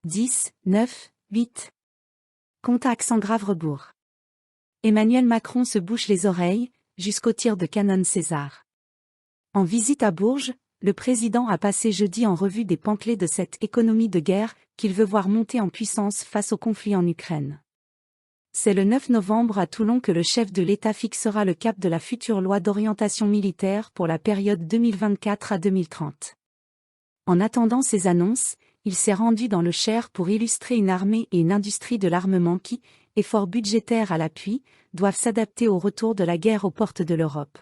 10, 9, 8. Compte à accent grave rebours. Emmanuel Macron se bouche les oreilles, jusqu'au tir de canon César. En visite à Bourges, le président a passé jeudi en revue des pans clés de cette économie de guerre qu'il veut voir monter en puissance face au conflit en Ukraine. C'est le 9 novembre à Toulon que le chef de l'État fixera le cap de la future loi d'orientation militaire pour la période 2024 à 2030. En attendant ces annonces, il s'est rendu dans le Cher pour illustrer une armée et une industrie de l'armement qui, efforts budgétaires à l'appui, doivent s'adapter au retour de la guerre aux portes de l'Europe.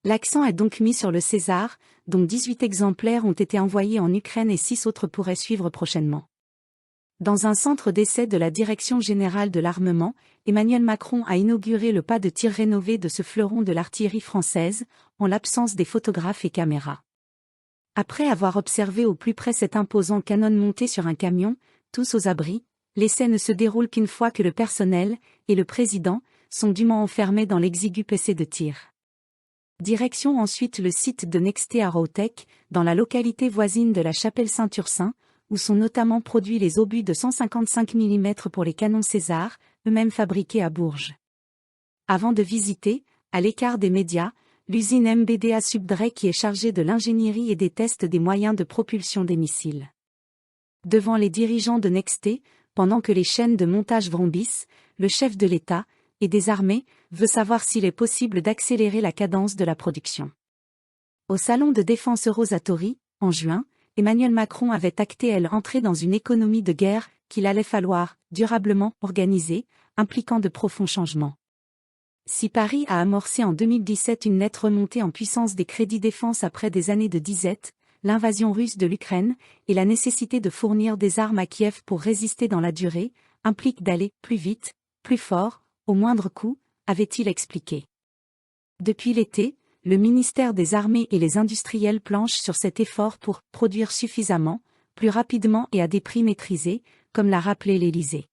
L'accent est donc mis sur le César, dont 18 exemplaires ont été envoyés en Ukraine et 6 autres pourraient suivre prochainement. Dans un centre d'essai de la Direction générale de l'armement, Emmanuel Macron a inauguré le pas de tir rénové de ce fleuron de l'artillerie française, en l'absence des photographes et caméras. Après avoir observé au plus près cet imposant canon monté sur un camion, tous aux abris, l'essai ne se déroule qu'une fois que le personnel et le président sont dûment enfermés dans l'exigu PC de tir. Direction ensuite le site de Nexté à Routec, dans la localité voisine de la Chapelle-Saint-Ursin, où sont notamment produits les obus de 155 mm pour les canons César, eux-mêmes fabriqués à Bourges. Avant de visiter, à l'écart des médias, l'usine MBDA Subdray qui est chargée de l'ingénierie et des tests des moyens de propulsion des missiles. Devant les dirigeants de Nexté, pendant que les chaînes de montage vrombissent, le chef de l'État, et des armées, veut savoir s'il est possible d'accélérer la cadence de la production. Au salon de défense Eurosatory, en juin, Emmanuel Macron avait acté entrer dans une économie de guerre qu'il allait falloir, durablement, organiser, impliquant de profonds changements. Si Paris a amorcé en 2017 une nette remontée en puissance des crédits défense après des années de disette, l'invasion russe de l'Ukraine et la nécessité de fournir des armes à Kiev pour résister dans la durée, implique d'aller plus vite, plus fort, au moindre coût, avait-il expliqué. Depuis l'été, le ministère des Armées et les industriels planchent sur cet effort pour produire suffisamment, plus rapidement et à des prix maîtrisés, comme l'a rappelé l'Élysée.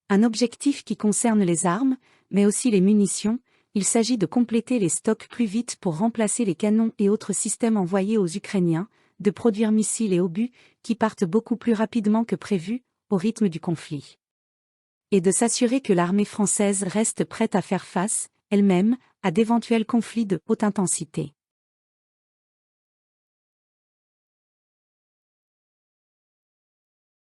Un objectif qui concerne les armes, mais aussi les munitions, il s'agit de compléter les stocks plus vite pour remplacer les canons et autres systèmes envoyés aux Ukrainiens, de produire missiles et obus qui partent beaucoup plus rapidement que prévu, au rythme du conflit. Et de s'assurer que l'armée française reste prête à faire face, elle-même, à d'éventuels conflits de haute intensité.